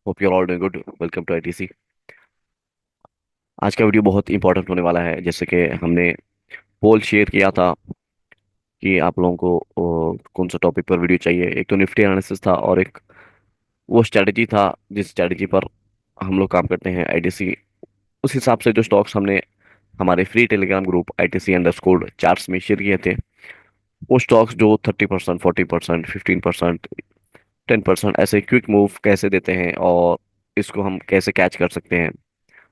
Hope you all doing good. Welcome to ITC. आज का video बहुत इंपॉर्टेंट होने वाला है। जैसे कि हमने पोल शेयर किया था कि आप लोगों को कौन सा टॉपिक पर वीडियो चाहिए। एक तो निफ्टी एनालिसिस था और एक वो स्ट्रैटेजी था जिस स्ट्रैटेजी पर हम लोग काम करते हैं आईटीसी। उस हिसाब से जो स्टॉक्स हमने हमारे free Telegram group ITC_, charts में शेयर किए थे, वो स्टॉक्स जो 30%, 40%, 15%, 10% ऐसे क्विक मूव कैसे देते हैं और इसको हम कैसे कैच कर सकते हैं,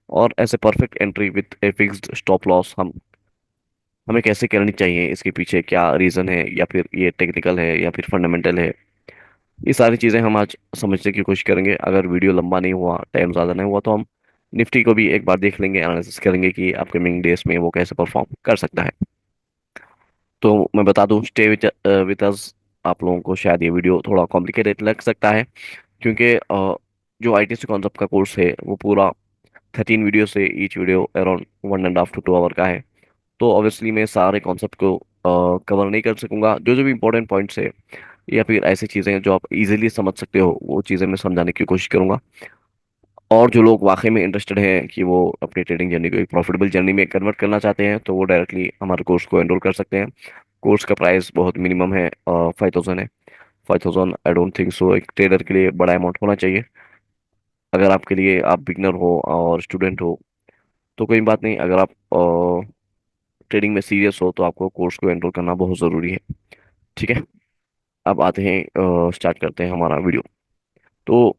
और ऐसे perfect entry with a fixed stop loss हमें कैसे करनी चाहिए, इसके पीछे क्या रीज़न है, या फिर ये टेक्निकल है या फिर फंडामेंटल है। ये सारी चीज़ें हम आज समझने की कोशिश करेंगे। अगर वीडियो लंबा नहीं हुआ, टाइम ज़्यादा नहीं हुआ, तो हम निफ्टी को भी एक बार देख लेंगे, एनालिसिस करेंगे कि अपकमिंग डेज में वो कैसे परफॉर्म कर सकता है। तो मैं बता दूं, स्टे विद अस। आप लोगों को शायद ये वीडियो थोड़ा कॉम्प्लिकेटेड लग सकता है, क्योंकि जो ITC कॉन्सेप्ट का कोर्स है वो पूरा 13 वीडियो से, each video around 1.5 to 2 hour का है। तो ऑब्वियसली मैं सारे कॉन्सेप्ट को कवर नहीं कर सकूंगा। जो जो भी इंपॉर्टेंट पॉइंट्स है या फिर ऐसी चीज़ें हैं जो आप इजीली समझ सकते हो, वो चीज़ें मैं समझाने की कोशिश करूंगा। और जो लोग वाकई में इंटरेस्टेड हैं कि वो अपनी ट्रेडिंग जर्नी को एक प्रॉफिटेबल जर्नी में कन्वर्ट करना चाहते हैं, तो वो डायरेक्टली हमारे कोर्स को एनरोल कर सकते हैं। कोर्स का प्राइस बहुत मिनिमम है, 5,000 है। 5,000 आई डोंट थिंक सो एक ट्रेडर के लिए बड़ा अमाउंट होना चाहिए। अगर आपके लिए, आप बिगनर हो और स्टूडेंट हो, तो कोई बात नहीं। अगर आप ट्रेडिंग में सीरियस हो तो आपको कोर्स को एनरोल करना बहुत ज़रूरी है। ठीक है, अब आते हैं, स्टार्ट करते हैं हमारा वीडियो। तो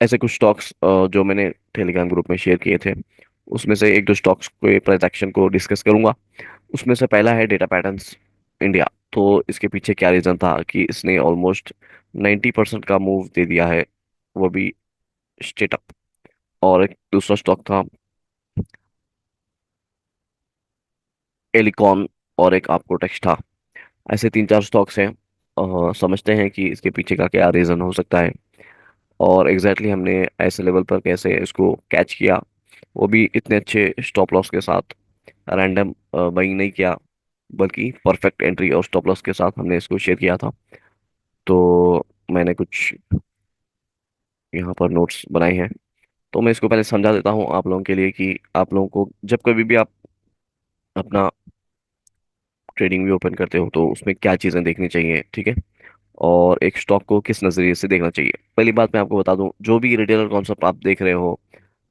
ऐसे कुछ स्टॉक्स जो मैंने टेलीग्राम ग्रुप में शेयर किए थे, उसमें से एक दो स्टॉक्स के प्राइस एक्शन को डिस्कस करूंगा। उसमें से पहला है डेटा पैटर्न्स इंडिया। तो इसके पीछे क्या रीज़न था कि इसने ऑलमोस्ट 90% का मूव दे दिया है, वो भी स्ट्रेट अप। और एक दूसरा स्टॉक था एलिकॉन, और एक आपको टेक्स था। ऐसे तीन चार स्टॉक्स हैं। समझते हैं कि इसके पीछे का क्या रीज़न हो सकता है, और एग्जैक्टली हमने ऐसे लेवल पर कैसे इसको कैच किया, वो भी इतने अच्छे स्टॉप लॉस के साथ। रैंडम बाइंग नहीं किया, बल्कि परफेक्ट एंट्री और स्टॉप लॉस के साथ हमने इसको शेयर किया था। तो मैंने कुछ यहाँ पर नोट्स बनाए हैं। तो मैं इसको पहले समझा देता हूँ आप लोगों के लिए कि आप लोगों को जब कभी भी आप अपना ट्रेडिंग भी ओपन करते हो तो उसमें क्या चीज़ें देखनी चाहिए, ठीक है, और एक स्टॉक को किस नज़रिए से देखना चाहिए। पहली बात मैं आपको बता दूं, जो भी रिटेलर कॉन्सेप्ट आप देख रहे हो,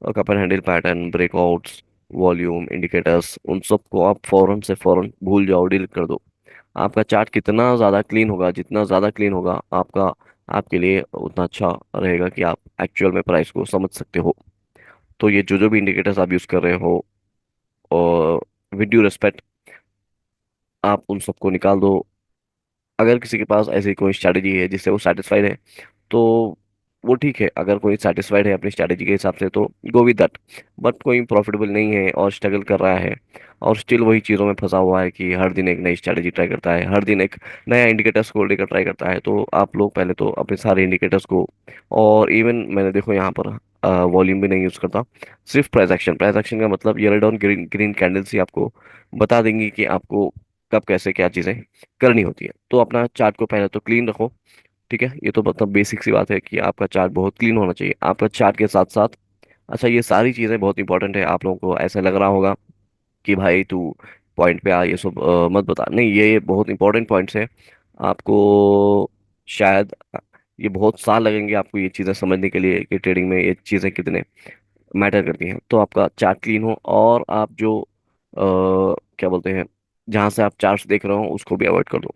couple handle pattern, breakouts, volume indicators, उन सबको आप फौरन से फौरन भूल जाओ, डिलीट कर दो। आपका चार्ट कितना ज़्यादा क्लीन होगा, जितना ज़्यादा क्लीन होगा आपका, आपके लिए उतना अच्छा रहेगा कि आप एक्चुअल में प्राइस को समझ सकते हो। तो ये जो जो भी इंडिकेटर्स आप यूज़ कर रहे हो, और विद ड्यू रिस्पेक्ट, आप उन सबको निकाल दो। अगर किसी के पास ऐसी कोई स्ट्रैटेजी है जिससे वो सेटिस्फाइड है, तो वो ठीक है। अगर कोई सेटिस्फाइड है अपनी स्ट्रैटेजी के हिसाब से, तो गो विद दैट। बट कोई प्रॉफिटेबल नहीं है और स्ट्रगल कर रहा है, और स्टिल वही चीज़ों में फंसा हुआ है कि हर दिन एक नई स्ट्रैटेजी ट्राई करता है, हर दिन एक नया इंडिकेटर्स को लेकर ट्राई करता है, तो आप लोग पहले तो अपने सारे इंडिकेटर्स को, और इवन मैंने देखो यहाँ पर वॉल्यूम भी नहीं यूज़ करता, सिर्फ प्राइस एक्शन का मतलब ये red on green green candles ही आपको बता देंगी कि आपको कब कैसे क्या चीज़ें करनी होती है। तो अपना चार्ट को पहले तो क्लीन रखो। ठीक है, ये तो मतलब बेसिक सी बात है कि आपका चार्ट बहुत क्लीन होना चाहिए। आपका चार्ट के साथ साथ, अच्छा ये सारी चीज़ें बहुत इंपॉर्टेंट है। आप लोगों को ऐसा लग रहा होगा कि भाई तू पॉइंट पे आ, ये सब मत बता। नहीं, ये बहुत इंपॉर्टेंट पॉइंट्स है। आपको शायद ये बहुत साल लगेंगे आपको ये चीज़ें समझने के लिए कि ट्रेडिंग में ये चीज़ें कितने मैटर करती हैं। तो आपका चार्ट क्लीन हो, और आप जो क्या बोलते हैं, जहाँ से आप चार्ट्स देख रहे हो उसको भी अवॉइड कर दो।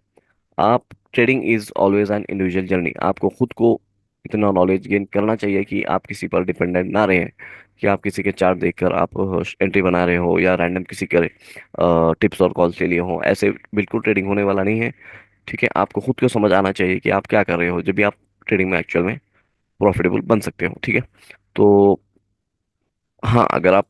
आप, trading is always an individual journey. आपको खुद को इतना नॉलेज गेन करना चाहिए कि आप किसी पर डिपेंडेंट ना रहें, कि आप किसी के चार्ट देखकर आप एंट्री बना रहे हो, या रैंडम किसी के टिप्स और कॉल्स ले लिए हो। ऐसे बिल्कुल ट्रेडिंग होने वाला नहीं है। ठीक है, आपको खुद को समझ आना चाहिए कि आप क्या कर रहे हो, जब भी आप ट्रेडिंग में एक्चुअल में प्रॉफिटेबल बन सकते हो। ठीक है, तो हाँ, अगर आप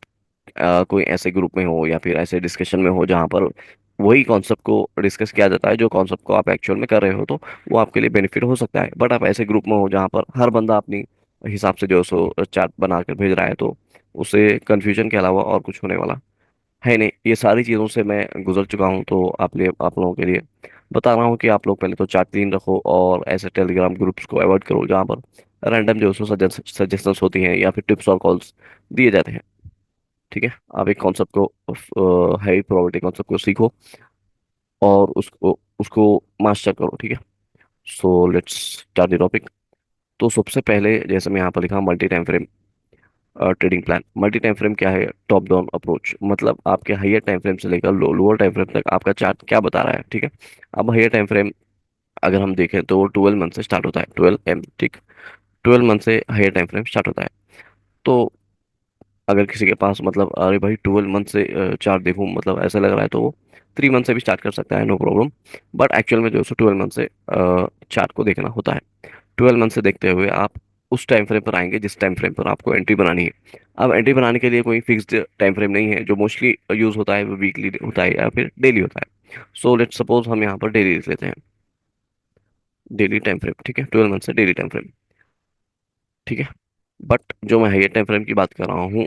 कोई ऐसे ग्रुप में हो या फिर ऐसे डिस्कशन में हो जहाँ पर वही कॉन्सेप्ट को डिस्कस किया जाता है जो कॉन्सेप्ट को आप एक्चुअल में कर रहे हो, तो वो आपके लिए बेनिफिट हो सकता है। बट आप ऐसे ग्रुप में हो जहाँ पर हर बंदा अपनी हिसाब से जो सो चार्ट बना कर भेज रहा है, तो उससे कन्फ्यूजन के अलावा और कुछ होने वाला है नहीं। ये सारी चीज़ों से मैं गुजर चुका हूँ, तो आप लोगों के लिए बता रहा हूँ कि आप लोग पहले तो चार्ट क्लीन रखो, और ऐसे टेलीग्राम ग्रुप्स को अवॉइड करो जहाँ पर रैंडम जो सो सजेशंस होती हैं या फिर टिप्स और कॉल्स दिए जाते हैं। ठीक है, आप एक कॉन्सेप्ट को, हाई प्रोबेबिलिटी कॉन्सेप्ट को सीखो और उसको उसको मास्टर करो। ठीक है, so let's start the topic. तो सबसे पहले जैसे मैं यहाँ पर लिखा multi time frame trading plan. Multi time frame क्या है? टॉप डाउन अप्रोच, मतलब आपके हायर टाइम फ्रेम से लेकर लोअर टाइम फ्रेम तक आपका चार्ट क्या बता रहा है। ठीक है, अब हायर टाइम फ्रेम अगर हम देखें तो वो 12 मंथ से स्टार्ट होता है, 12 M। ठीक, 12 मंथ से हायर टाइम फ्रेम स्टार्ट होता है। तो अगर किसी के पास मतलब अरे भाई 12 मंथ से चार्ट देखूं मतलब ऐसा लग रहा है, तो वो 3 मंथ से भी स्टार्ट कर सकता है, नो प्रॉब्लम। बट एक्चुअल में जो है 12 मंथ से चार्ट को देखना होता है। 12 मंथ से देखते हुए आप उस टाइम फ्रेम पर आएंगे जिस टाइम फ्रेम पर आपको एंट्री बनानी है। अब एंट्री बनाने के लिए कोई फिक्स्ड टाइम फ्रेम नहीं है, जो मोस्टली यूज होता है वो वीकली होता है या फिर डेली होता है। सो लेट्स सपोज हम यहाँ पर डेली लिख लेते हैं, डेली टाइम फ्रेम। ठीक है, 12 मंथ से डेली टाइम फ्रेम। ठीक है, बट जो मैं हाइयर टाइम फ्रेम की बात कर रहा हूँ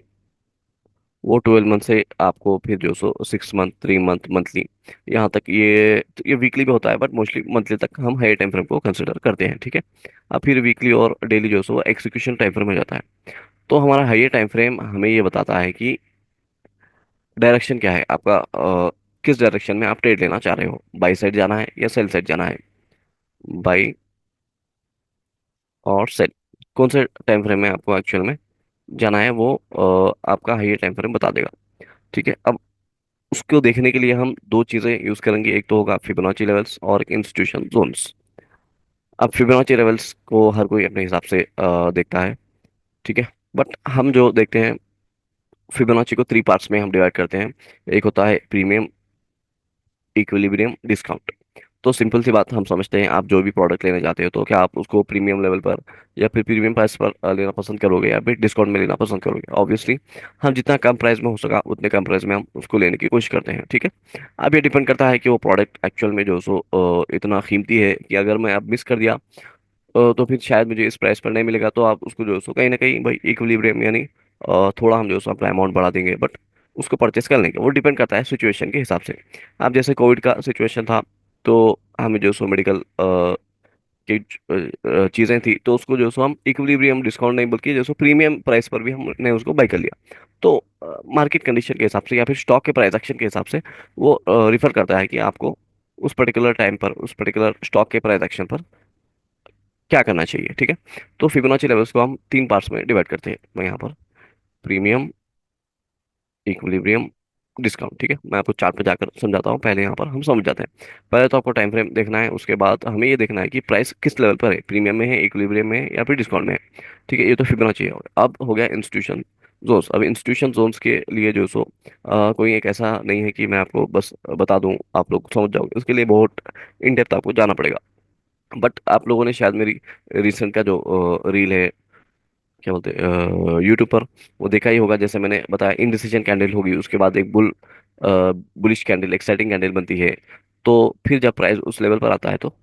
वो 12 मंथ से आपको फिर जो सो 6 मंथ, 3 मंथ, मंथली, यहाँ तक ये वीकली भी होता है बट मोस्टली मंथली तक हम हायर टाइम फ्रेम को कंसिडर करते हैं। ठीक है, अब फिर वीकली और डेली जो सो एक्सिक्यूशन टाइम फ्रेम हो जाता है। तो हमारा हाइयर टाइम फ्रेम हमें ये बताता है कि डायरेक्शन क्या है आपका, किस डायरेक्शन में आप ट्रेड लेना चाह रहे हो, बाई साइड जाना है या सेल साइड जाना है। बाई और सेल, कौन से टाइम फ्रेम में आपको एक्चुअल में जाना है वो आपका हाइयर टाइम फ्रेम बता देगा। ठीक है, अब उसको देखने के लिए हम दो चीजें यूज करेंगे, एक तो होगा फिबोनाची लेवल्स और एक इंस्टीट्यूशन जोन्स। अब फिबोनाची लेवल्स को हर कोई अपने हिसाब से देखता है। ठीक है, बट हम जो देखते हैं फिबोनाची को 3 पार्ट्स में हम डिवाइड करते हैं। एक होता है प्रीमियम, इक्विलिब्रियम, डिस्काउंट। तो सिंपल सी बात हम समझते हैं, आप जो भी प्रोडक्ट लेने जाते हो तो क्या आप उसको प्रीमियम लेवल पर या फिर प्रीमियम प्राइस पर लेना पसंद करोगे या फिर डिस्काउंट में लेना पसंद करोगे। ऑब्वियसली हम जितना कम प्राइस में हो सका उतने कम प्राइस में हम उसको लेने की कोशिश करते हैं। ठीक है, अब ये डिपेंड करता है कि वो प्रोडक्ट एक्चुअल में जो सो इतना कीमती है कि अगर मैं अब मिस कर दिया तो फिर शायद मुझे इस प्राइस पर नहीं मिलेगा, तो आप उसको जो है सो कहीं ना कहीं भाई इक्विलिब्रियम यानी थोड़ा हम जो है सो अपना अमाउंट बढ़ा देंगे, बट उसको परचेस कर लेंगे। वो डिपेंड करता है सिचुएशन के हिसाब से। अब जैसे कोविड का सिचुएशन था तो हमें जो सो मेडिकल की चीज़ें थी तो उसको जो सो हम इक्विलिब्रियम डिस्काउंट नहीं बल्कि जो सो प्रीमियम प्राइस पर भी हमने उसको बाई कर लिया। तो मार्केट कंडीशन के हिसाब से या फिर स्टॉक के प्राइस एक्शन के हिसाब से वो रिफर करता है कि आपको उस पर्टिकुलर टाइम पर उस पर्टिकुलर स्टॉक के प्राइस एक्शन पर क्या करना चाहिए। ठीक है, तो फिबोनाची लेवल्स को हम 3 पार्ट्स में डिवाइड करते हैं। मैं यहाँ पर प्रीमियम, इक्विलिब्रियम, डिस्काउंट। ठीक है, मैं आपको चार्ट पे जाकर समझाता हूँ, पहले यहाँ पर हम समझ जाते हैं। पहले तो आपको टाइम फ्रेम देखना है, उसके बाद हमें ये देखना है कि प्राइस किस लेवल पर है, प्रीमियम में है, इक्विलिब्रियम में है या फिर डिस्काउंट में है। ठीक है, ये तो फिबोनाची है। अब हो गया इंस्टीट्यूशन जोन्स। अब इंस्टीट्यूशन जोन्स के लिए जो सो कोई एक ऐसा नहीं है कि मैं आपको बस बता दूं आप लोग समझ जाओगे, उसके लिए बहुत इन डेप्थ आपको जाना पड़ेगा। बट आप लोगों ने शायद मेरी रिसेंट का जो रील है, क्या बोलते हैं, यूट्यूब पर, वो देखा ही होगा। जैसे मैंने बताया इनडिसीजन कैंडल होगी, उसके बाद एक बुलिश कैंडल, एक्साइटिंग कैंडल बनती है। तो फिर जब प्राइस उस लेवल पर आता है तो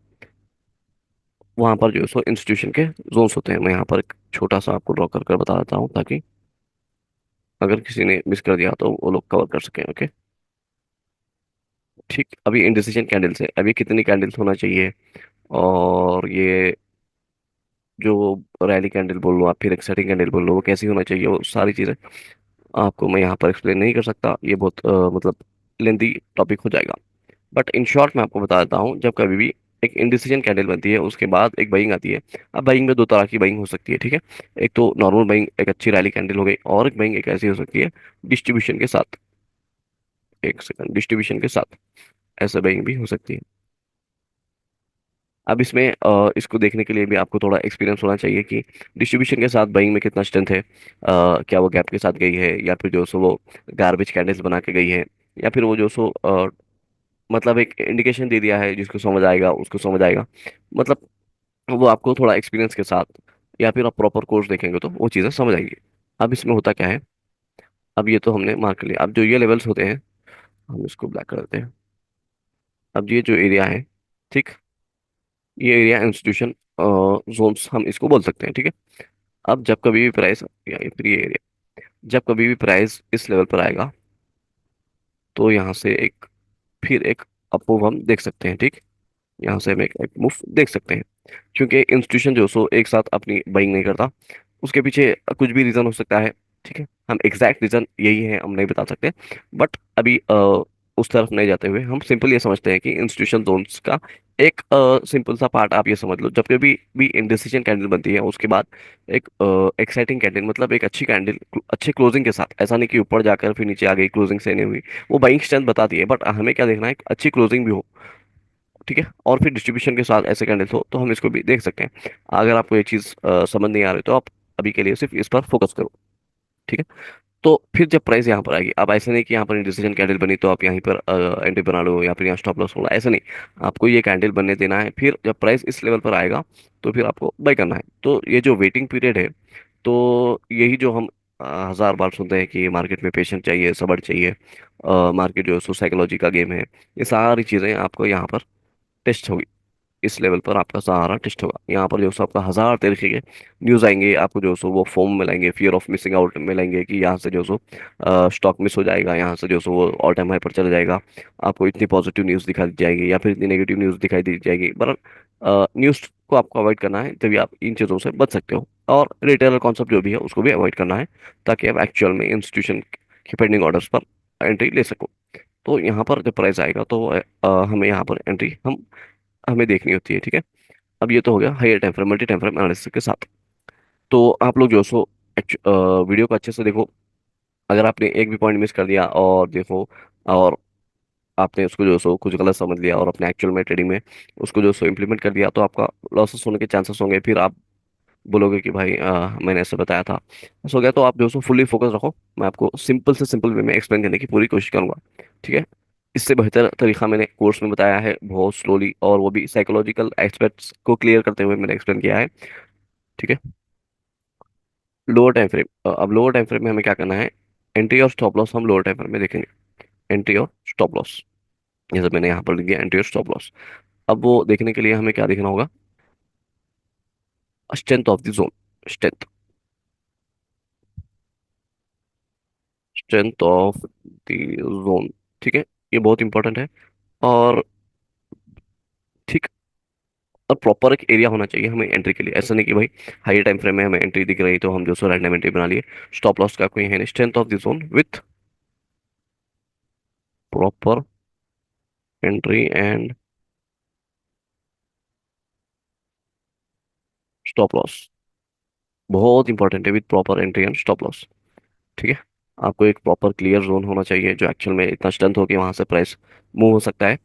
वहां पर जो है सो इंस्टीट्यूशन के जोन्स होते हैं। मैं यहाँ पर एक छोटा सा आपको ड्रॉ कर कर बता देता हूँ ताकि अगर किसी ने मिस कर दिया तो वो लोग कवर कर सकें। ओके, ठीक, अभी इनडिसीजन कैंडल्स है, अभी कितनी कैंडल्स होना चाहिए, और ये जो रैली कैंडल बोल लो आप फिर एक्साइटिंग कैंडल बोल लो वो कैसी होना चाहिए, वो सारी चीज़ें आपको मैं यहाँ पर एक्सप्लेन नहीं कर सकता, ये बहुत मतलब लेंदी टॉपिक हो जाएगा। बट इन शॉर्ट मैं आपको बता देता हूँ, जब कभी भी एक इनडिसीजन कैंडल बनती है उसके बाद एक बाइंग आती है। अब बाइंग में दो तरह की बाइंग हो सकती है। ठीक है, एक तो नॉर्मल बाइंग, एक अच्छी रैली कैंडल हो गई, और एक बाइंग एक ऐसी हो सकती है डिस्ट्रीब्यूशन के साथ, एक सेकंड, डिस्ट्रीब्यूशन के साथ ऐसा बाइंग भी हो सकती है। अब इसमें इसको देखने के लिए भी आपको थोड़ा एक्सपीरियंस होना चाहिए कि डिस्ट्रीब्यूशन के साथ बाइंग में कितना स्ट्रेंथ है, क्या वो गैप के साथ गई है या फिर जो सो वो गार्बेज कैंडल्स बना के गई है, या फिर वो जो सो मतलब एक इंडिकेशन दे दिया है, जिसको समझ आएगा उसको समझ आएगा। मतलब वो आपको थोड़ा एक्सपीरियंस के साथ या फिर आप प्रॉपर कोर्स देखेंगे तो वो चीज़ें समझ आएंगी। अब इसमें होता क्या है, अब ये तो हमने मार्क कर लिया। अब जो ये लेवल्स होते हैं हम इसको ब्लैक कर देते हैं। अब ये जो एरिया है, ठीक, ये एरिया इंस्टीट्यूशन जोन्स हम इसको बोल सकते हैं। ठीक है, अब जब कभी भी प्राइस या फिर ये एरिया, जब कभी भी प्राइस इस लेवल पर आएगा तो यहाँ से एक फिर एक अप मूव हम देख सकते हैं। ठीक, यहाँ से हम एक मूव देख सकते हैं। क्योंकि इंस्टीट्यूशन जो सो एक साथ अपनी बाइंग नहीं करता, उसके पीछे कुछ भी रीजन हो सकता है। ठीक है, हम एग्जैक्ट रीजन यही है हम नहीं बता सकते। बट अभी उस तरफ नहीं जाते हुए हम सिंपल ये समझते हैं कि इंस्टीट्यूशन जोन्स का एक सिंपल सा पार्ट आप ये समझ लो, जब कभी भी इंडिसीजन कैंडल बनती है उसके बाद एक एक्साइटिंग कैंडल, मतलब एक अच्छी कैंडल अच्छे क्लोजिंग के साथ, ऐसा नहीं कि ऊपर जाकर फिर नीचे आ गई क्लोजिंग से नहीं हुई, वो बाइंग स्ट्रेंथ बताती है, बट हमें क्या देखना है, अच्छी क्लोजिंग भी हो। ठीक है, और फिर डिस्ट्रीब्यूशन के साथ ऐसे कैंडल्स हो तो हम इसको भी देख सकते हैं। अगर आपको ये चीज़ समझ नहीं आ रही तो आप अभी के लिए सिर्फ इस पर फोकस करो। ठीक है, तो फिर जब प्राइस यहाँ पर आएगी, अब ऐसा नहीं कि यहाँ पर डिसीजन कैंडल बनी तो आप यहीं पर एंट्री बना लो या फिर यहाँ स्टॉप लॉस होगा, ऐसा नहीं। आपको ये कैंडल बनने देना है, फिर जब प्राइस इस लेवल पर आएगा तो फिर आपको बाय करना है। तो ये जो वेटिंग पीरियड है, तो यही जो हम हजार बार सुनते हैं कि मार्केट में पेशेंस चाहिए, सब्र चाहिए, मार्केट जो है सो साइकोलॉजी का गेम है, ये सारी चीज़ें आपको यहाँ पर टेस्ट होगी। इस लेवल पर आपका सहारा टेस्ट होगा। यहाँ पर जो सो आपका हजार तरीके के न्यूज आएंगे, आपको जो सो वो फोम मिलाएंगे, फियर ऑफ मिसिंग आउट मिलाएंगे कि यहाँ से जो सो स्टॉक मिस हो जाएगा, यहाँ से जो सो वो ऑल टाइम हाई पर चला जाएगा। आपको इतनी पॉजिटिव न्यूज दिखाई दी जाएगी या फिर इतनी नेगेटिव न्यूज दिखाई दी जाएगी, पर न्यूज को आपको अवॉइड करना है, तभी आप इन चीज़ों से बच सकते हो। और रिटेलर कॉन्सेप्ट जो भी है उसको भी अवॉइड करना है, ताकि आप एक्चुअल में इंस्टीट्यूशन के पेंडिंग ऑर्डर्स पर एंट्री ले सको। तो यहाँ पर जब प्राइस आएगा तो हमें यहाँ पर एंट्री हमें देखनी होती है। ठीक है, अब ये तो हो गया higher time frame, multi time frame analysis के साथ। तो आप लोग जो सो वीडियो को अच्छे से देखो। अगर आपने एक भी पॉइंट मिस कर दिया और देखो, और आपने उसको जो सो कुछ गलत समझ लिया और अपने एक्चुअल में ट्रेडिंग में उसको जो सो इम्प्लीमेंट कर दिया, तो आपका लॉसेस होने के चांसेस होंगे। फिर आप बोलोगे कि भाई मैंने ऐसे बताया था, ऐसा हो गया। तो आप जो सो फुल्ली फोकस रखो, मैं आपको सिंपल से सिंपल वे में एक्सप्लेन करने की पूरी कोशिश करूंगा। ठीक है, इससे बेहतर तरीका मैंने कोर्स में बताया है, बहुत स्लोली, और वो भी साइकोलॉजिकल एस्पेक्ट्स को क्लियर करते हुए मैंने एक्सप्लेन किया है। ठीक है, लोअर टाइम फ्रेम, अब लोअर टाइम फ्रेम में हमें क्या करना है, एंट्री और स्टॉप लॉस हम लोअर टाइम फ्रेम में देखेंगे। एंट्री और स्टॉप लॉस, जैसे मैंने यहाँ पर लिख दिया एंट्री और स्टॉप लॉस। अब वो देखने के लिए हमें क्या देखना होगा, strength of the zone. Strength strength of the zone, ठीक है, ये बहुत इंपॉर्टेंट है। और ठीक, और प्रॉपर एक एरिया होना चाहिए हमें एंट्री के लिए। ऐसा नहीं कि भाई हाई टाइम फ्रेम में हमें एंट्री दिख रही तो हम जो सो रैंडम एंट्री बना लिए। स्टॉप लॉस का कोई है नहीं, strength of the zone with proper entry and stop loss, बहुत इंपॉर्टेंट है, with proper entry and stop loss. ठीक है, आपको एक प्रॉपर क्लियर जोन होना चाहिए जो एक्चुअल में इतना स्ट्रेंथ हो कि वहां से प्राइस मूव हो सकता है।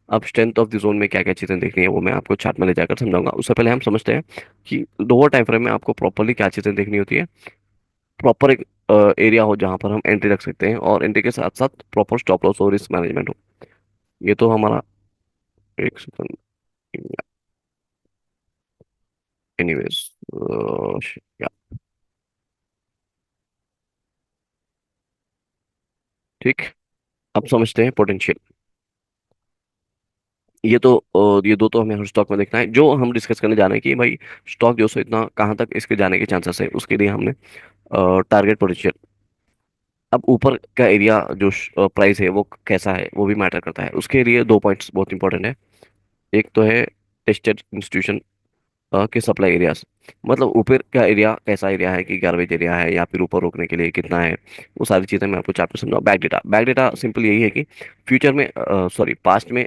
अब स्ट्रेंथ ऑफ द जोन में क्या क्या चीजें देखनी है वो मैं आपको चार्ट में ले जाकर समझाऊंगा। उससे पहले हम समझते हैं कि लोअर टाइम फ्रेम में आपको प्रॉपरली क्या चीजें देखनी होती है। प्रॉपर एक एरिया हो जहां पर हम एंट्री रख सकते हैं, और एंट्री के साथ साथ प्रॉपर स्टॉप लॉस और रिस्क मैनेजमेंट हो। ये तो हमारा, एक सेकंड, एनीवेज, या ठीक, अब समझते हैं पोटेंशियल। ये तो ये दो तो हमें हर स्टॉक में देखना है। जो हम डिस्कस करने जा रहे हैं कि भाई स्टॉक जो सो इतना कहाँ तक इसके जाने के चांसेस है, उसके लिए हमने टारगेट पोटेंशियल। अब ऊपर का एरिया जो प्राइस है वो कैसा है वो भी मैटर करता है। उसके लिए दो पॉइंट्स बहुत इंपॉर्टेंट है। एक तो है टेस्टेड इंस्टीट्यूशन के सप्लाई एरियाज, मतलब ऊपर का एरिया कैसा एरिया है, कि गार्बेज एरिया है या फिर ऊपर रोकने के लिए कितना है। वो सारी चीज़ें मैं आपको चार्ट में समझाऊँ। बैक डेटा सिंपल यही है कि फ्यूचर में, सॉरी पास्ट में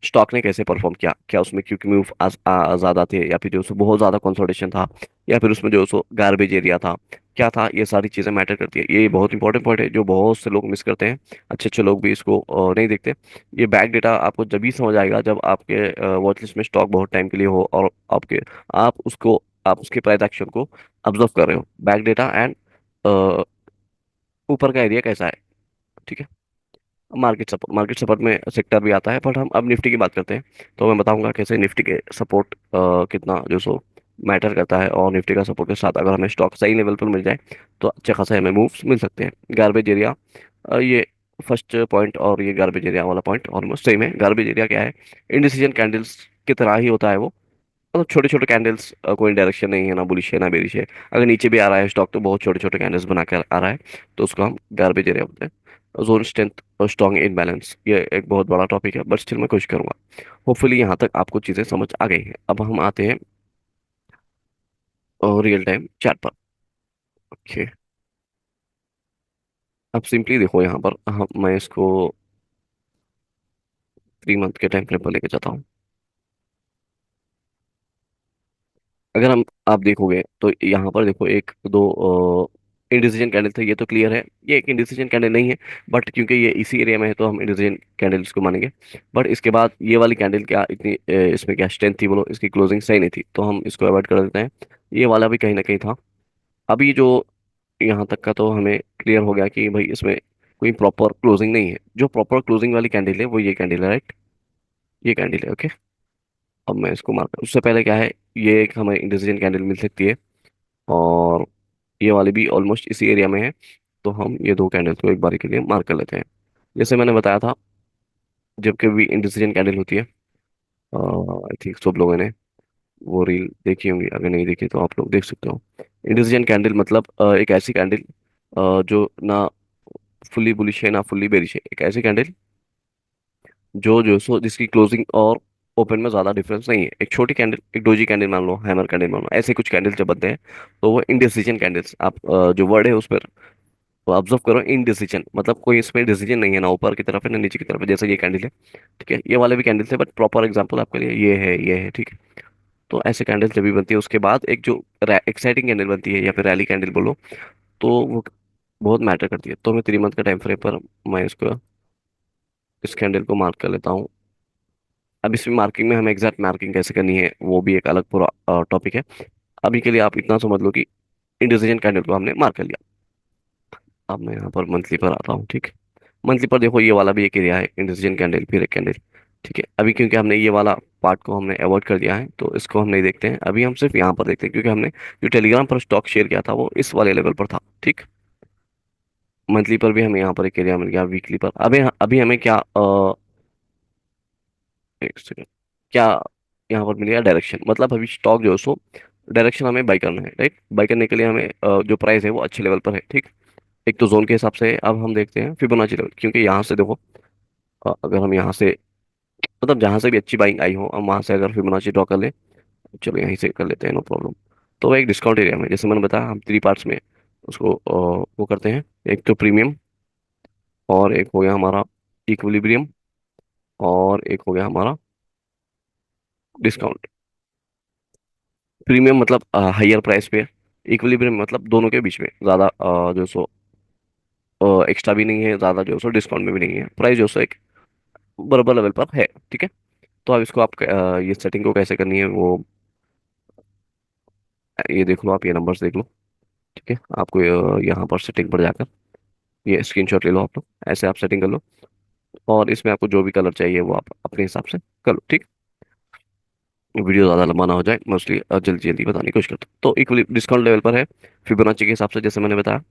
स्टॉक ने कैसे परफॉर्म किया, क्या उसमें क्विक मूव ज्यादा थे, या फिर जो सो बहुत ज्यादा कंसोलिडेशन था, या फिर उसमें जो सो गार्बेज एरिया था, क्या था। ये सारी चीजें मैटर करती है। ये बहुत इंपॉर्टेंट पॉइंट है जो बहुत से लोग मिस करते हैं। अच्छे अच्छे लोग भी इसको नहीं देखते। ये बैक डेटा आपको जब भी समझ आएगा जब आपके वॉच लिस्ट में स्टॉक बहुत टाइम के लिए हो, और आप उसके प्राइस एक्शन को ऑब्जर्व कर रहे हो। बैक डेटा एंड ऊपर का एरिया कैसा है। ठीक है, मार्केट सपोर्ट में सेक्टर भी आता है, बट हम अब निफ्टी की बात करते हैं। तो मैं बताऊंगा कैसे निफ्टी के सपोर्ट कितना जो सो मैटर करता है, और निफ्टी का सपोर्ट के साथ अगर हमें स्टॉक सही लेवल पर मिल जाए तो अच्छे खासे हमें मूव्स मिल सकते हैं। गार्बेज एरिया, ये फर्स्ट पॉइंट और ये गार्बेज एरिया वाला पॉइंट ऑलमोस्ट सेम है। गार्बेज एरिया क्या है, इंडिसीजन कैंडल्स की तरह ही होता है वो, मतलब छोटे छोटे कैंडल्स, कोई डायरेक्शन नहीं है, ना बुलिश है ना बेरिश है। अगर नीचे भी आ रहा है स्टॉक तो बहुत छोटे छोटे कैंडल्स बनाकर आ रहा है, तो उसको हम गार्बेज एरिया बोलते हैं। जोन स्ट्रेंथ और स्ट्रॉन्ग इन बैलेंस, ये एक बहुत बड़ा टॉपिक है, बट स्टिल मैं कोशिश करूंगा। होपफुली यहाँ तक आपको चीज़ें समझ आ गई हैं। अब हम आते हैं रियल टाइम चैट पर। ओके, अब सिंपली देखो यहाँ पर मैं इसको 3 मंथ के टाइम फ्रेम पर लेके जाता हूँ। अगर हम आप देखोगे तो यहाँ पर देखो एक दो इंडिसीजन कैंडल थे, ये तो क्लियर है, ये एक इंडिसीजन कैंडल नहीं है, बट क्योंकि ये इसी एरिया में है तो हम इंडिसीजन कैंडल इसको मानेंगे। बट इसके बाद ये वाली कैंडल क्या इतनी इसमें क्या स्ट्रेंथ थी बोलो, इसकी क्लोजिंग सही नहीं थी, तो हम इसको अवॉइड कर देते हैं। ये वाला भी कहीं ना कहीं था। अभी जो यहाँ तक का तो हमें क्लियर हो गया कि भाई इसमें कोई प्रॉपर क्लोजिंग नहीं है। जो प्रॉपर क्लोजिंग वाली कैंडल है वो ये कैंडल है, राइट? ये कैंडल है, ओके। अब मैं इसको मार्क, उससे पहले क्या है, ये एक हमें इंडिसीजन कैंडल मिल सकती है, और ये वाली भी ऑलमोस्ट इसी एरिया में है। तो हम ये दो कैंडल को एक बारी के लिए मार्क कर लेते हैं। जैसे मैंने बताया था, जब कभी इंडिसीजन कैंडल होती है, आई थिंक सब लोगों ने वो रील देखी होंगी, अगर नहीं देखी तो आप लोग देख सकते हो। इंडिसीजन कैंडल मतलब एक ऐसी कैंडल जो ना फुल्ली बुलिश है ना फुल्ली बेरिश है, एक ऐसी कैंडल जो जो सो जिसकी क्लोजिंग और ओपन में ज्यादा डिफरेंस नहीं है। एक छोटी कैंडल, एक डोजी कैंडल मान लो, हैमर कैंडल मान लो, ऐसे कुछ कैंडल जब बनते हैं तो वो इनडिसीजन कैंडल्स। आप जो वर्ड है उस पर तो ऑब्जर्व करो, इनडिसीजन मतलब कोई इसमें डिसीजन नहीं है, ना ऊपर की तरफ है ना नीचे की तरफ है, जैसे ये कैंडल है। ठीक है, ये वाले भी कैंडल थे, बट प्रॉपर एग्जांपल आपके लिए ये है, ये है, ठीक है। तो ऐसे कैंडल जब भी बनती है उसके बाद एक जो एक्साइटिंग कैंडल बनती है या फिर रैली कैंडल बोलो, तो वो बहुत मैटर करती है। तो मैं 3 मंथ का टाइम फ्रेम पर मैं इसको इस कैंडल को मार्क कर लेता हूँ। अब इसमें मार्किंग में हमें एग्जैक्ट मार्किंग कैसे करनी है वो भी एक अलग पूरा टॉपिक है। अभी के लिए आप इतना समझ लो कि इंडिसीजन कैंडल को हमने मार्क कर लिया। अब मैं यहाँ पर मंथली पर आता हूँ, ठीक। मंथली पर देखो ये वाला भी एक एरिया है, इंडिसीजन कैंडल फिर एक कैंडल। ठीक है, अभी क्योंकि हमने ये वाला पार्ट को हमने अवॉइड कर दिया है तो इसको हम नहीं देखते हैं, अभी हम सिर्फ यहाँ पर देखते हैं, क्योंकि हमने जो टेलीग्राम पर स्टॉक शेयर किया था वो इस वाले लेवल पर था, ठीक। मंथली पर भी हमें यहाँ पर एक एरिया मिल गया, वीकली पर अभी अभी हमें क्या एक सेकंड, क्या यहाँ पर मिलेगा डायरेक्शन, मतलब अभी स्टॉक जो है सो डायरेक्शन हमें बाई करना है, राइट। बाई करने के लिए हमें जो प्राइस है वो अच्छे लेवल पर है, ठीक। एक तो जोन के हिसाब से अब हम देखते हैं फिबोनाची लेवल, क्योंकि यहाँ से देखो अगर हम यहाँ से मतलब जहाँ से भी अच्छी बाइंग आई हो हम वहाँ से अगर फिबोनाची ड्रॉ कर लें, चलो यहीं से कर लेते हैं, नो प्रॉब्लम। तो एक डिस्काउंट एरिया में जैसे मैंने बताया हम 3 पार्ट्स में उसको वो करते हैं। एक तो प्रीमियम, और एक हो गया हमारा इक्विलिब्रियम, और एक हो गया हमारा डिस्काउंट। प्रीमियम मतलब हाइयर प्राइस पे, इक्विलिब्रियम मतलब दोनों के बीच में ज़्यादा जो सो एक्स्ट्रा भी नहीं है, ज़्यादा जो सो डिस्काउंट में भी नहीं है, प्राइस जो सो एक बराबर लेवल पर है, ठीक है। तो अब इसको आप ये सेटिंग को कैसे करनी है वो ये देख लो, आप ये नंबर्स देख लो, ठीक है। आपको यहाँ पर सेटिंग पर जाकर ये स्क्रीनशॉट ले लो आप लोग, ऐसे आप सेटिंग कर लो, और इसमें आपको जो भी कलर चाहिए वो आप अपने हिसाब से कर लो, ठीक। वीडियो ज़्यादा लंबा ना हो जाए, मोस्टली जल्दी जल्दी बताने की कोशिश करता हूँ। तो इक्वली डिस्काउंट लेवल पर है फिबोनाची के हिसाब से, जैसे मैंने बताया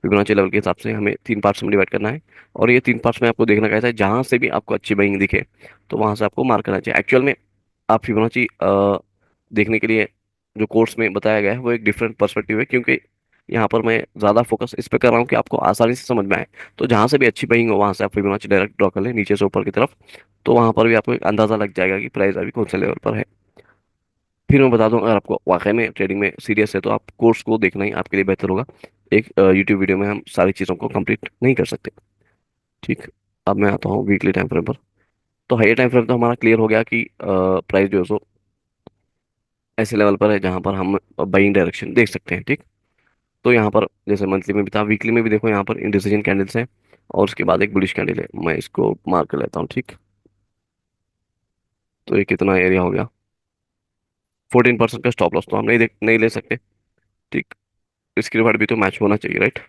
फिबोनाची लेवल के हिसाब से हमें 3 पार्ट्स में डिवाइड करना है। और ये 3 पार्ट्स में आपको देखना कैसा है, जहाँ से भी आपको अच्छी बाइंग दिखे तो वहाँ से आपको मार्क करना चाहिए। एक्चुअल में आप फिबोनाची देखने के लिए जो कोर्स में बताया गया है वो एक डिफरेंट पर्सपेक्टिव है, क्योंकि यहाँ पर मैं ज़्यादा फोकस इस पे कर रहा हूँ कि आपको आसानी से समझ में आए। तो जहाँ से भी अच्छी बाइंग हो वहाँ से आप फिबोनाची डायरेक्ट ड्रॉ कर लें नीचे से ऊपर की तरफ, तो वहाँ पर भी आपको एक अंदाज़ा लग जाएगा कि प्राइस अभी कौन से लेवल पर है। फिर मैं बता दूं, अगर आपको वाकई में ट्रेडिंग में सीरियस है तो आप कोर्स को देखना ही आपके लिए बेहतर होगा। एक यूट्यूब वीडियो में हम सारी चीज़ों को कंप्लीट नहीं कर सकते, ठीक। अब मैं आता हूँ वीकली टाइम फ्रेम पर। तो हाइयर टाइम फ्रेम तो हमारा क्लियर हो गया कि प्राइस जो है सो ऐसे लेवल पर है जहाँ पर हम बाइंग डायरेक्शन देख सकते हैं, ठीक। तो यहाँ पर जैसे मंथली में भी था, वीकली में भी देखो यहाँ पर इंडिसीजन कैंडल्स है, और उसके बाद एक बुलिश कैंडल है, मैं इसको मार्क कर लेता हूँ, ठीक। तो ये कितना एरिया हो गया, 14% का स्टॉप लॉस तो हम नहीं ले सकते, ठीक। इसके रिवार्ड भी तो मैच होना चाहिए, राइट।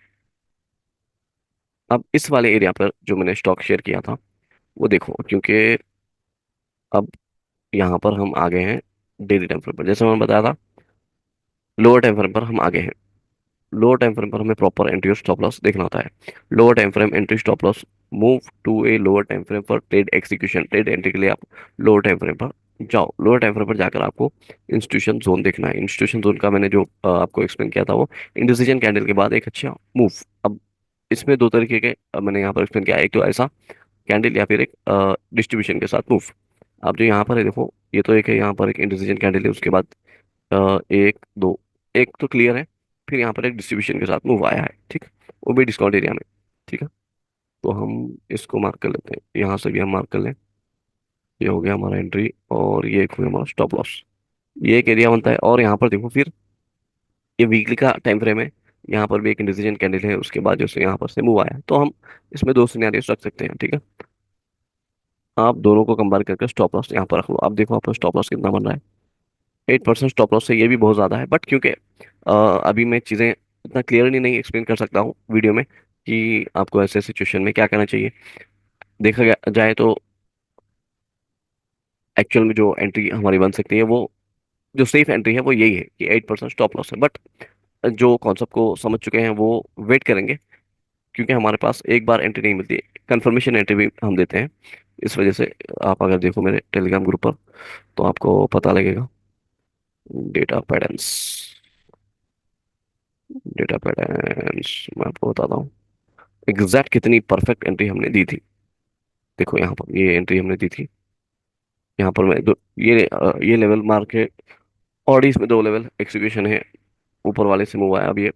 अब इस वाले एरिया पर जो मैंने स्टॉक शेयर किया था वो देखो, क्योंकि अब यहाँ पर हम आ गए हैं डेली टाइम फ्रेम पर, जैसे मैंने बताया था लोअर टाइम फ्रेम पर हम आ गए हैं। लोअर टाइम फ्रेम पर हमें प्रॉपर एंट्री और स्टॉप लॉस देखना होता है। Lower time frame entry stop loss, move to a lower time frame for trade execution, trade entry के लिए आप लोअर टाइम फ्रेम पर जाओ। लोअर टाइम फ्रेम पर जाकर आपको इंस्टीट्यूशन जोन देखना है। इंस्टीट्यूशन जोन का मैंने जो आपको एक्सप्लेन किया था वो इंडिसीजन कैंडल के बाद एक अच्छा मूव। इसमें दो तरीके के मैंने यहाँ पर एक्सप्लेन किया है। एक तो ऐसा कैंडल या फिर एक डिस्ट्रीब्यूशन के साथ मूव। आप जो यहाँ पर है देखो, ये तो एक है, यहाँ पर एक इंडिसीजन कैंडल है, उसके बाद एक दो, एक तो क्लियर है, फिर यहाँ पर एक डिस्ट्रीब्यूशन के साथ मूव आया है, ठीक, वो भी डिस्काउंट एरिया में। ठीक है, तो हम इसको मार्क कर लेते हैं, यहाँ से भी हम मार्क कर लें। ये हो गया हमारा एंट्री, और ये एक हो गया हमारा स्टॉप लॉस। ये एक एरिया बनता है, और यहाँ पर देखो फिर ये वीकली का टाइम फ्रेम है। यहाँ पर भी एक इंडिसीजन कैंडल है, उसके बाद जैसे यहाँ पर से मूव आया है, तो हम इसमें दो सिनेरियोस रख सकते हैं। ठीक है, आप दोनों को कंबाइन करके स्टॉप लॉस यहाँ पर रख लो। आप देखो आपका स्टॉप लॉस कितना बन रहा है, 8% स्टॉप लॉस से। ये भी बहुत ज़्यादा है, बट क्योंकि अभी मैं चीज़ें इतना क्लियरली नहीं एक्सप्लेन कर सकता हूँ वीडियो में कि आपको ऐसे सिचुएशन में क्या करना चाहिए। देखा जाए तो एक्चुअल में जो एंट्री हमारी बन सकती है, वो जो सेफ एंट्री है वो यही है कि 8% स्टॉप लॉस है। बट जो कॉन्सेप्ट को समझ चुके हैं वो वेट करेंगे, क्योंकि हमारे पास एक बार एंट्री नहीं मिलती, कंफर्मेशन एंट्री भी हम देते हैं। इस वजह से आप अगर देखो मेरे टेलीग्राम ग्रुप पर, तो आपको पता लगेगा। डेटा पैटर्न्स, डेटा पैटर्न्स मैं आपको बताता हूँ एग्जैक्ट कितनी परफेक्ट एंट्री हमने दी थी। देखो यहाँ पर ये एंट्री हमने दी थी, यहाँ पर मैं दो, ये लेवल मार के, और इसमें दो लेवल एक्सिक्यूशन है, ऊपर वाले से मूव आया, अब ये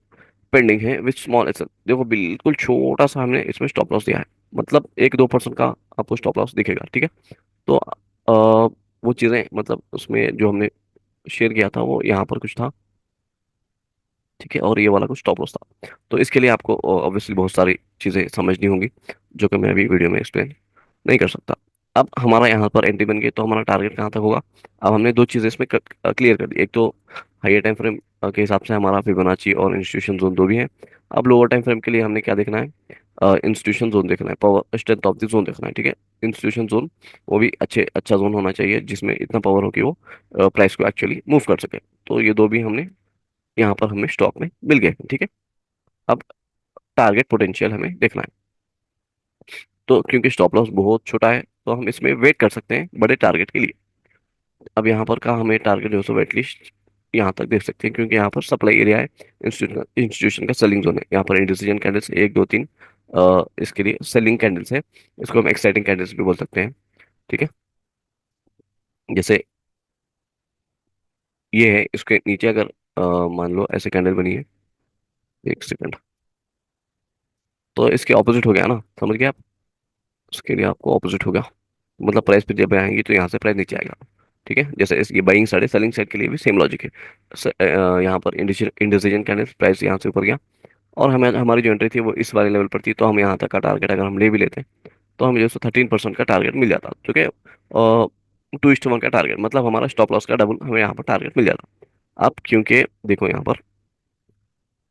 पेंडिंग है विथ स्मॉल एसएल। देखो बिल्कुल छोटा सा हमने इसमें स्टॉप लॉस दिया है, मतलब 1-2% का आपको स्टॉप लॉस दिखेगा। ठीक है, तो वो चीज़ें मतलब उसमें जो हमने शेयर किया था वो यहाँ पर कुछ था। ठीक है, और ये वाला कुछ स्टॉप लॉस था। तो इसके लिए आपको ऑब्वियसली बहुत सारी चीज़ें समझनी होंगी, जो कि मैं अभी वीडियो में एक्सप्लेन नहीं कर सकता। अब हमारा यहाँ पर एंट्री बन गई, तो हमारा टारगेट कहाँ तक होगा। अब हमने दो चीज़ें इसमें क्लियर कर दी। एक तो हाइयर टाइम फ्रेम के हिसाब से हमारा फिबोनाची और इंस्टीट्यूशन जोन दो भी है। अब लोअर टाइम फ्रेम के लिए हमने क्या देखना है, इंस्टीट्यूशन जोन देखना है, power strength of the zone देखना है। ठीक है, इंस्टीट्यूशन जोन वो भी अच्छा जोन होना चाहिए, जिसमें इतना पावर हो कि वो प्राइस को एक्चुअली मूव कर सके। तो ये दो भी हमने यहाँ पर हमें स्टॉक में मिल गए। ठीक है, अब टारगेट पोटेंशियल हमें देखना है। तो क्योंकि स्टॉप लॉस बहुत छोटा है, तो हम इसमें वेट कर सकते हैं बड़े टारगेट के लिए। अब यहाँ पर का हमें टारगेट जो है सो वेट लिस्ट यहाँ तक देख सकते हैं, क्योंकि यहाँ पर सप्लाई एरिया है, इंस्टीट्यूशन का सेलिंग जोन है। यहाँ पर इंडिसीजन कैंडल्स 1 2 3 इसके लिए सेलिंग कैंडल्स है, इसको हम एक्साइटिंग कैंडल्स भी बोल सकते हैं। ठीक है, जैसे ये है, इसके नीचे अगर मान लो ऐसे कैंडल बनी है, एक सेकंड, तो इसके ऑपोजिट हो गया ना, समझ गए आप। उसके लिए आपको ऑपोजिट होगा, मतलब प्राइस पे जब आएंगी तो यहाँ से प्राइस नीचे आएगा। ठीक है, जैसे इस ये बाइंग साइड है, सेलिंग साइड के लिए भी सेम लॉजिक है। यहाँ पर इंडिसीजन कैंडल प्राइस यहाँ से ऊपर गया, और हमें हमारी जो एंट्री थी वो इस वाले लेवल पर थी, तो हम यहाँ तक का टारगेट अगर हम ले भी लेते हैं, तो हमें जो है 13% का टारगेट मिल जाता, जो कि 2:1 का टारगेट, मतलब हमारा स्टॉप लॉस का डबल हमें यहाँ पर टारगेट मिल जाता। अब क्योंकि देखो यहाँ पर,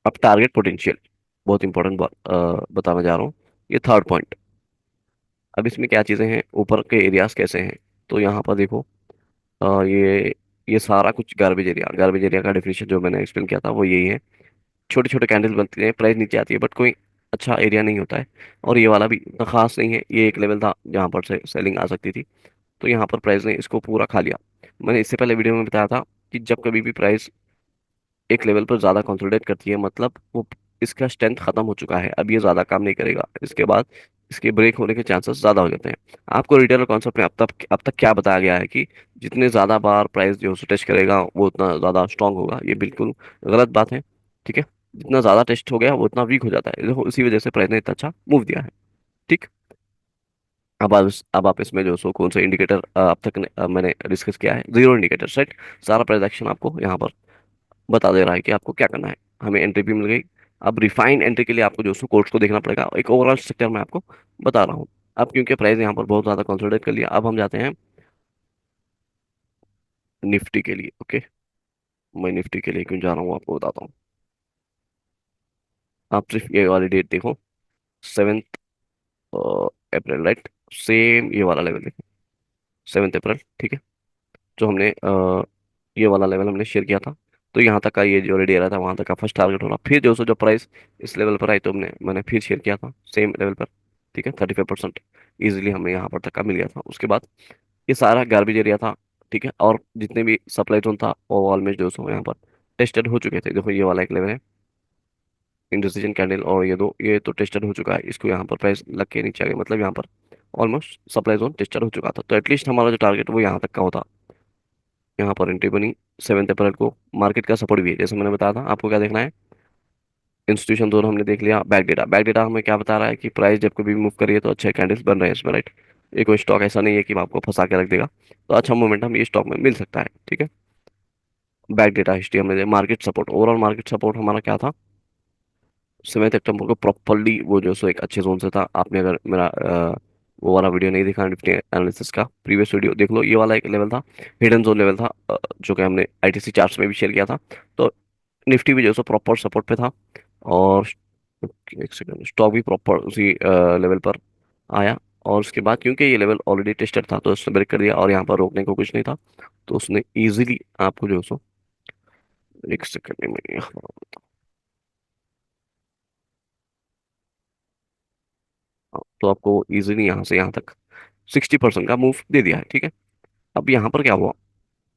अब टारगेट पोटेंशियल बहुत इंपॉर्टेंट बात बताना जा रहा हूँ, ये थर्ड पॉइंट। अब इसमें क्या चीज़ें हैं, ऊपर के एरियाज कैसे हैं, तो यहाँ पर देखो ये सारा कुछ गार्बेज एरिया का डेफिनेशन जो मैंने एक्सप्लेन किया था वो यही है। छोटे छोटे कैंडल बनते हैं, प्राइस नीचे आती है, बट कोई अच्छा एरिया नहीं होता है। और ये वाला भी इतना खास नहीं है, ये एक लेवल था जहाँ पर से सेलिंग आ सकती थी, तो यहाँ पर प्राइस ने इसको पूरा खा लिया। मैंने इससे पहले वीडियो में बताया था कि जब कभी भी प्राइस एक लेवल पर ज़्यादा कंसोलिडेट करती है, मतलब वो इसका स्ट्रेंथ खत्म हो चुका है, अब ये ज़्यादा काम नहीं करेगा, इसके बाद इसके ब्रेक होने के चांसेस ज़्यादा हो जाते हैं। आपको रिटेलर कॉन्सेप्ट में अब तक क्या बताया गया है कि जितने ज़्यादा बार प्राइस जो है टेस्ट करेगा वो उतना ज़्यादा स्ट्रांग होगा, ये बिल्कुल गलत बात है। ठीक है, जितना ज़्यादा टेस्ट हो गया वो उतना वीक हो जाता है, देखो इसी वजह से प्राइस ने इतना अच्छा मूव दिया है। ठीक, अब आप इसमें जो सो कौन सा इंडिकेटर अब तक मैंने डिस्कस किया है, जीरो इंडिकेटर सेट। सारा प्राइस एक्शन आपको यहाँ पर बता दे रहा है कि आपको क्या करना है। हमें एंट्री भी मिल गई। अब रिफाइंड एंट्री के लिए आपको जो सो कोर्स को देखना पड़ेगा, एक ओवरऑल स्ट्रक्चर मैं आपको बता रहा हूँ। अब क्योंकि प्राइस यहाँ पर बहुत ज़्यादा कंसोलिडेट कर लिया, अब हम जाते हैं निफ्टी के लिए। ओके, मैं निफ्टी के लिए क्यों जा रहा हूँ आपको बताता हूँ। आप सिर्फ ये वाली डेट देखो, 7 अप्रैल, राइट, सेम ये वाला लेवल देखो, 7 अप्रैल। ठीक है, जो हमने ये वाला लेवल हमने शेयर किया था, तो यहाँ तक का ये जो रेडी आ रहा था वहाँ तक का फर्स्ट टारगेट होना, फिर जो सो जो प्राइस इस लेवल पर आई तो मैंने फिर शेयर किया था सेम लेवल पर। ठीक है, 35% ईजिली हमें यहाँ पर तक का मिल गया था। उसके बाद ये सारा गार्बेज एरिया था। ठीक है, और जितने भी सप्लाई जोन था वो ऑलमोस्ट जो सो यहाँ पर टेस्टेड हो चुके थे। देखो ये वाला एक लेवल है, इंडिसीजन कैंडल और ये दो, ये तो टेस्टेड हो चुका है, इसको यहाँ पर प्राइस लग के नीचे आ गया, मतलब यहाँ पर ऑलमोस्ट सप्लाई जोन टेस्टेड हो चुका था, तो एटलीस्ट हमारा जो टारगेट वो यहाँ तक का होता। यहाँ पर एंट्री बनी 7 अप्रैल को। मार्केट का सपोर्ट भी है, जैसे मैंने बताया था। आपको क्या देखना है, इंस्टीट्यूशन जोन हमने देख लिया। बैक डेटा, बैक डेटा हमें क्या बता रहा है कि प्राइस जब कभी मूव करिए तो अच्छे कैंडल्स बन रहे हैं इसमें, राइट। ये कोई स्टॉक ऐसा नहीं है कि आपको फंसा के रख देगा, तो अच्छा मोमेंटम ये स्टॉक में मिल सकता है, ठीक है। बैक डेटा हिस्ट्री हमने देखा। Market support, overall market support हमारा क्या था, 7 अक्टूबर को प्रॉपरली वो जो सो एक अच्छे जोन से था। आपने अगर मेरा वो वाला वीडियो नहीं देखा निफ्टी एनालिसिस का, प्रीवियस वीडियो देख लो। ये वाला एक लेवल था, हिडन जोन लेवल था, जो कि हमने आईटीसी चार्ट्स में भी शेयर किया था। तो निफ्टी भी जो सो प्रॉपर सपोर्ट पे था, और एक सेकंड, स्टॉक भी प्रॉपर उसी लेवल पर आया। और उसके बाद क्योंकि ये लेवल ऑलरेडी टेस्टेड था, तो उसने ब्रेक कर दिया, और यहाँ पर रोकने को कुछ नहीं था, तो उसने इजीली आपको जो सो, एक सेकंड में, तो आपको इजीली यहाँ से यहाँ तक 60% का मूव दे दिया है, ठीक है। अब यहाँ पर क्या हुआ,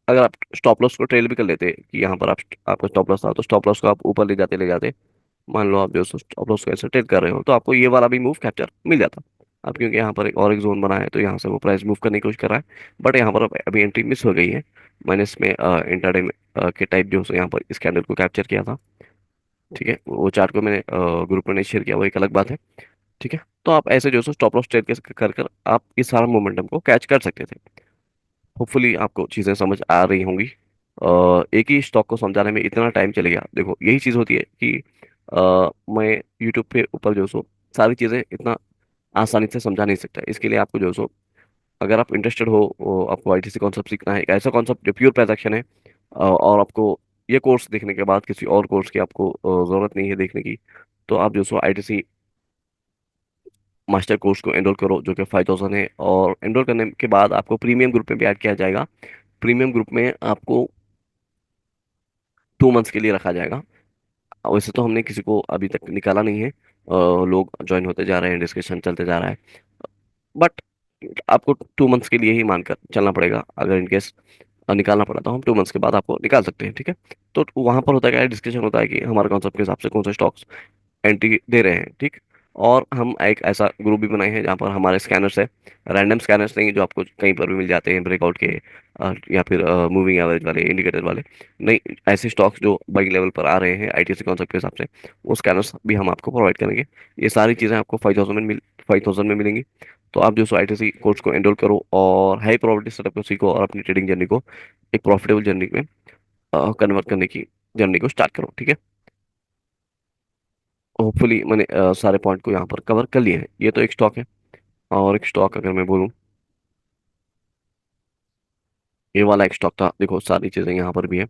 अगर आप स्टॉप लॉस को ट्रेल भी कर लेते कि यहाँ पर आपका स्टॉप लॉस था, तो स्टॉप लॉस को आप ऊपर ले जाते, मान लो आप जो स्टॉप लॉस को ऐसे ट्रेड कर रहे हो, तो आपको ये वाला भी मूव कैप्चर मिल जाता। अब क्योंकि यहाँ पर एक और एक जोन बना है, तो यहाँ से वो प्राइस मूव करने की कोशिश कर रहा है, बट यहाँ पर अभी एंट्री मिस हो गई है। मैंने इसमें इंट्राडे में के टाइप जो है यहाँ पर इस कैंडल को कैप्चर किया था, ठीक है। वो चार्ट को मैंने ग्रुप में नहीं शेयर किया, वो एक अलग बात है, ठीक है। तो आप ऐसे जो है स्टॉप लॉस ट्रेड कर कर आप इस सारा मोमेंटम को कैच कर सकते थे। होपफुली आपको चीज़ें समझ आ रही होंगी। एक ही स्टॉक को समझाने में इतना टाइम चले गया, देखो यही चीज़ होती है कि मैं यूट्यूब पे ऊपर जो सो सारी चीज़ें इतना आसानी से समझा नहीं सकता। इसके लिए आपको जो सो, अगर आप इंटरेस्टेड हो, आपको आईटीसी कॉन्सेप्ट सीखना है, एक ऐसा कॉन्सेप्ट जो प्योर ट्रांजैक्शन है, और आपको ये कोर्स देखने के बाद किसी और कोर्स की आपको ज़रूरत नहीं है देखने की, तो आप जो सो आईटीसी मास्टर कोर्स को एनरोल करो, जो कि 5,000 है। और एनरोल करने के बाद आपको प्रीमियम ग्रुप में भी ऐड किया जाएगा। प्रीमियम ग्रुप में आपको 2 मंथ्स के लिए रखा जाएगा। वैसे तो हमने किसी को अभी तक निकाला नहीं है, लोग ज्वाइन होते जा रहे हैं, डिस्कशन चलते जा रहा है, बट आपको 2 मंथ्स के लिए ही मानकर चलना पड़ेगा। अगर इनकेस निकालना पड़ा तो हम 2 मंथ्स के बाद आपको निकाल सकते हैं, ठीक है। तो वहां पर होता है क्या, डिस्कशन होता है कि हमारे कॉन्सेप्ट के हिसाब से कौन से स्टॉक्स एंट्री दे रहे हैं, ठीक। और हम एक ऐसा ग्रुप भी बनाए हैं जहाँ पर हमारे स्कैनर्स है, रैंडम स्कैनर्स नहीं जो आपको कहीं पर भी मिल जाते हैं ब्रेकआउट के, या फिर मूविंग एवरेज वाले, इंडिकेटर वाले, नहीं, ऐसे स्टॉक्स जो बाइंग लेवल पर आ रहे हैं आईटीसी कॉन्सेप्ट के हिसाब से, वो स्कैनर्स भी हम आपको प्रोवाइड करेंगे। ये सारी चीज़ें आपको 5,000 में मिलेंगी। तो आप जो सो आईटीसी कोर्स को एनरोल करो, और हाई प्रोबेबिलिटी सेटअप को सीखो, और अपनी ट्रेडिंग जर्नी को एक प्रॉफिटेबल जर्नी में कन्वर्ट करने की जर्नी को स्टार्ट करो, ठीक है। होपफुली मैंने सारे पॉइंट को यहाँ पर कवर कर लिए हैं। ये तो एक स्टॉक है। और एक स्टॉक अगर मैं बोलूँ, ये वाला एक स्टॉक था, देखो सारी चीज़ें यहाँ पर भी है।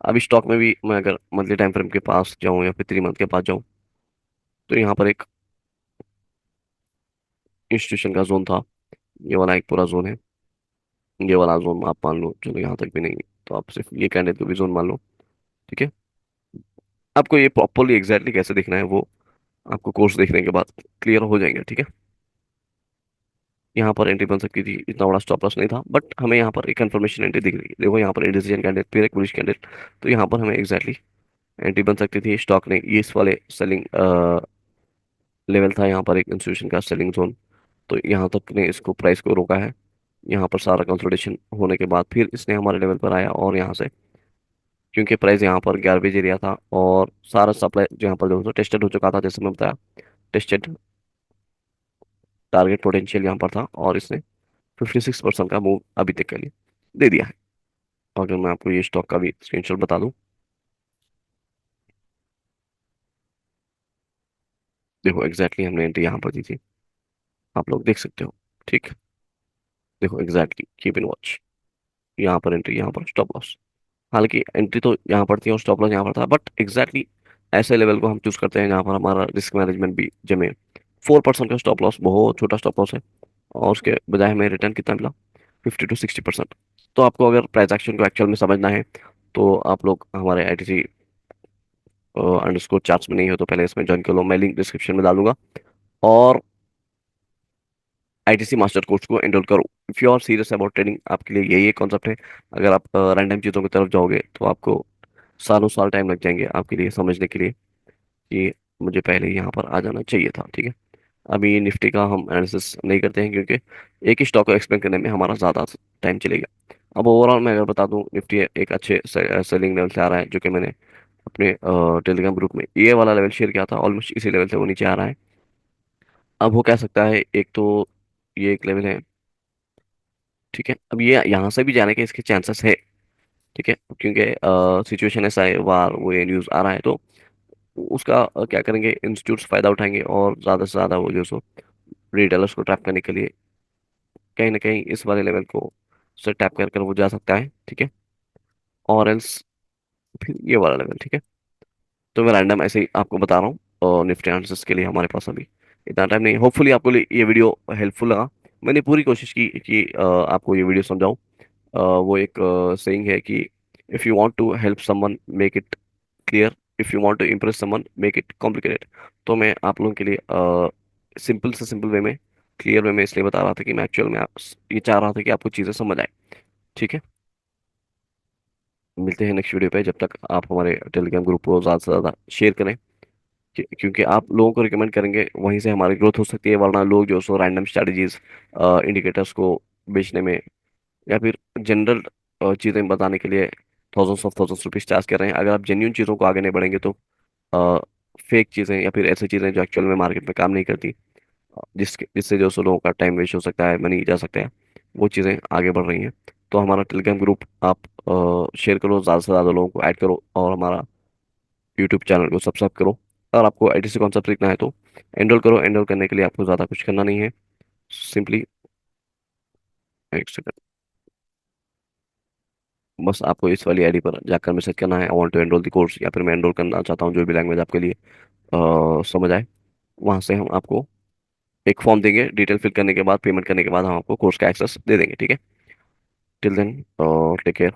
अब इस स्टॉक में भी मैं अगर मंथली टाइम फ्रेम के पास जाऊँ या फिर 3 मंथ के पास जाऊँ, तो यहाँ पर एक इंस्टीट्यूशन का जोन था। ये वाला एक पूरा जोन है। ये वाला जोन आप मान लो, चलो यहाँ तक भी नहीं, तो आप सिर्फ ये कैंडल को भी जोन मान लो, ठीक है। आपको ये प्रॉपरली एग्जैक्टली कैसे देखना है, वो आपको कोर्स देखने के बाद क्लियर हो जाएंगे, ठीक है। यहाँ पर एंट्री बन सकती थी, इतना बड़ा स्टॉप लॉस नहीं था, बट हमें यहाँ पर एक कंफर्मेशन एंट्री दिख रही है। देखो यहाँ पर इंडिसीजन कैंडिडेट, फिर एक बुलिश कैंडिडेट, तो यहाँ पर हमें एग्जैक्टली एंट्री बन सकती थी। स्टॉक ने ये इस वाले सेलिंग लेवल था, यहाँ पर एक इंस्टीट्यूशन का सेलिंग जोन, तो यहाँ तक ने इसको प्राइस को रोका है। यहाँ पर सारा कंसोलिडेशन होने के बाद फिर इसने हमारे लेवल पर आया, और यहाँ से क्योंकि प्राइस यहाँ पर 11 बजे एरिया था, और सारा सप्लाई जो यहाँ पर जो टेस्टेड हो चुका था, जैसे मैं बताया, टेस्टेड टारगेट पोटेंशियल यहाँ पर था, और इसने 56% का मूव अभी तक के लिए दे दिया है। अगर मैं आपको ये स्टॉक का भी स्क्रीनशॉट बता दूं, देखो एग्जैक्टली हमने एंट्री यहाँ पर दी थी, आप लोग देख सकते हो, ठीक। देखो एग्जैक्टली, कीप इन वॉच, यहाँ पर एंट्री, यहाँ पर स्टॉप लॉस। हालांकि एंट्री तो यहाँ पर थी और स्टॉप लॉस यहाँ पर था, बट एग्जैक्टली ऐसे लेवल को हम चूज करते हैं जहाँ पर हमारा रिस्क मैनेजमेंट भी जमे। 4% का स्टॉप लॉस बहुत छोटा स्टॉप लॉस है, और उसके बजाय हमें रिटर्न कितना मिला, 50 to 60%। तो आपको अगर प्राइस एक्शन को एक्चुअल में समझना है, तो आप लोग हमारे आईटीसी अंडरस्कोर चार्ट्स में नहीं हो तो पहले इसमें ज्वाइन कर लो, मैं लिंक डिस्क्रिप्शन में डालूंगा। और आईटीसी मास्टर कोर्स को एनरोल करो, if you are serious about trading. आपके लिए यही एक कॉन्सेप्ट है। अगर आप रैंडम चीज़ों की तरफ जाओगे तो आपको सालों साल टाइम लग जाएंगे आपके लिए समझने के लिए कि मुझे पहले ही यहाँ पर आ जाना चाहिए था, ठीक है। अभी निफ्टी का हम एनालिसिस नहीं करते हैं, क्योंकि एक ही स्टॉक को एक्सप्लेन करने में हमारा ज़्यादा टाइम चलेगा। अब ओवरऑल मैं अगर बता दूं, निफ्टी एक अच्छे सेलिंग लेवल से आ रहा है, जो कि मैंने अपने टेलीग्राम ग्रुप में ये वाला लेवल शेयर किया था, ऑलमोस्ट इसी लेवल से वो नीचे आ रहा है। अब वो कह सकता है, एक तो ये एक लेवल है, ठीक है। अब ये यहाँ से भी जाने के इसके चांसेस है, ठीक है, क्योंकि सिचुएशन ऐसा है, वार वो ये न्यूज़ आ रहा है, तो उसका क्या करेंगे, इंस्टीट्यूट्स फायदा उठाएंगे और ज़्यादा से ज़्यादा वो जो सो रिटेलर्स को ट्रैप करने के लिए कहीं ना कहीं इस वाले लेवल को से टैप कर कर वो जा सकता है, ठीक है। और एल्स फिर ये वाला लेवल, ठीक है। तो मैं रैंडम ऐसे ही आपको बता रहा हूँ, और निफ्टी एनालिसिस के लिए हमारे पास अभी इतना टाइम नहीं। होपफुली आपको ये वीडियो हेल्पफुल लगा। मैंने पूरी कोशिश की कि आपको ये वीडियो समझाऊं। वो एक सेइंग है कि if you want to help someone make it clear, if you want to impress someone make it complicated. तो मैं आप लोगों के लिए सिंपल से सिंपल वे में, क्लियर वे में इसलिए बता रहा था कि मैं एक्चुअल में ये चाह रहा था कि आपको चीज़ें समझ आए, ठीक है। मिलते हैं नेक्स्ट वीडियो पे। जब तक आप हमारे टेलीग्राम ग्रुप को ज़्यादा से ज़्यादा शेयर करें, क्योंकि आप लोगों को रिकमेंड करेंगे, वहीं से हमारी ग्रोथ हो सकती है। वरना लोग जो सो रैंडम स्ट्रैटेजीज, इंडिकेटर्स को बेचने में, या फिर जनरल चीज़ें बताने के लिए थाउजेंड्स चार्ज कर रहे हैं। अगर आप जेन्यून चीज़ों को आगे नहीं बढ़ेंगे तो फेक चीज़ें या फिर ऐसी चीज़ें जो एक्चुअल में मार्केट में काम नहीं करती, जिससे जो सो लोगों का टाइम वेस्ट हो सकता है, मनी जा सकता है, वो चीज़ें आगे बढ़ रही हैं। तो हमारा टेलीग्राम ग्रुप आप शेयर करो, ज़्यादा से ज़्यादा लोगों को ऐड करो, और हमारा यूट्यूब चैनल को सब्सक्राइब करो। और आपको आईटीसी कॉन्सेप्ट सीखना है तो एनरोल करो। एनरोल करने के लिए आपको ज़्यादा कुछ करना नहीं है, सिंपली एक सेकंड, बस आपको इस वाली आईडी पर जाकर मैसेज करना है, I want to enroll the course, या फिर मैं एनरोल करना चाहता हूँ, जो भी लैंग्वेज आपके लिए समझ आए। वहाँ से हम आपको एक फॉर्म देंगे, डिटेल फिल करने के बाद, पेमेंट करने के बाद हम आपको कोर्स का एक्सेस दे देंगे, ठीक है। Till then take care.